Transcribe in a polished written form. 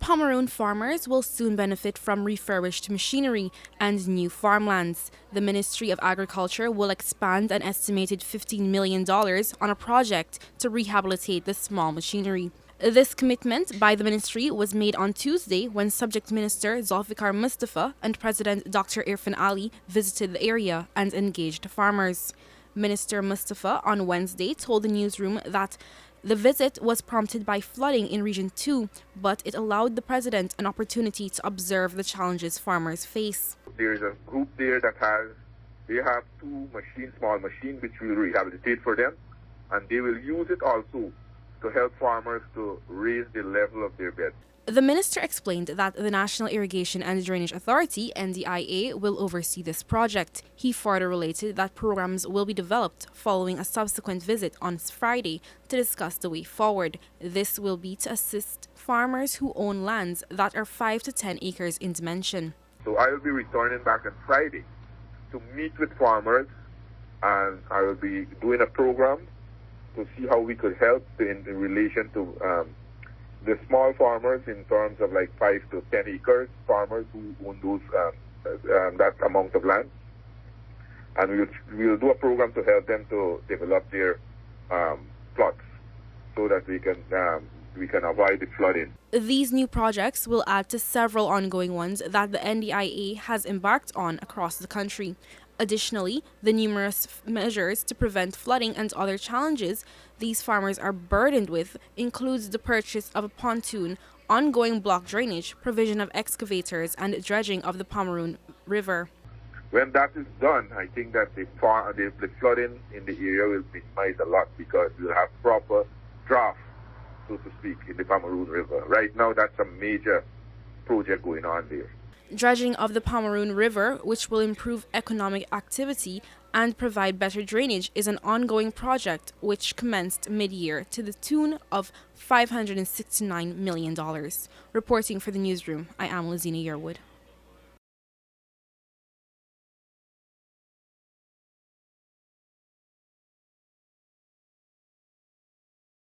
Pomeroon farmers will soon benefit from refurbished machinery and new farmlands. The Ministry of Agriculture will expand an estimated $15 million on a project to rehabilitate the small machinery. This commitment by the ministry was made on Tuesday when Subject Minister Zulfikar Mustafa and President Dr. Irfan Ali visited the area and engaged farmers. Minister Mustafa on Wednesday told the newsroom that the visit was prompted by flooding in Region 2, but it allowed the president an opportunity to observe the challenges farmers face. There is a group there that they have two small machines which will rehabilitate for them, and they will use it also to help farmers to raise the level of their beds. The minister explained that the National Irrigation and Drainage Authority, NDIA, will oversee this project. He further related that programs will be developed following a subsequent visit on Friday to discuss the way forward. This will be to assist farmers who own lands that are 5 to 10 acres in dimension. So I will be returning back on Friday to meet with farmers, and I will be doing a program to see how we could help in relation to the small farmers in terms of like 5 to 10 acres, farmers who own those that amount of land. And we'll do a program to help them to develop their plots so that we can avoid the flooding. These new projects will add to several ongoing ones that the NDIA has embarked on across the country. Additionally, the numerous measures to prevent flooding and other challenges these farmers are burdened with includes the purchase of a pontoon, ongoing block drainage, provision of excavators, and dredging of the Pomeroon River. When that is done, I think that the flooding in the area will minimize a lot because we'll have proper draft, so to speak, in the Pomeroon River. Right now, that's a major project going on there. Dredging of the Pomeroon River, which will improve economic activity and provide better drainage, is an ongoing project which commenced mid-year to the tune of $569 million. Reporting for the newsroom, I am Lizina Yearwood.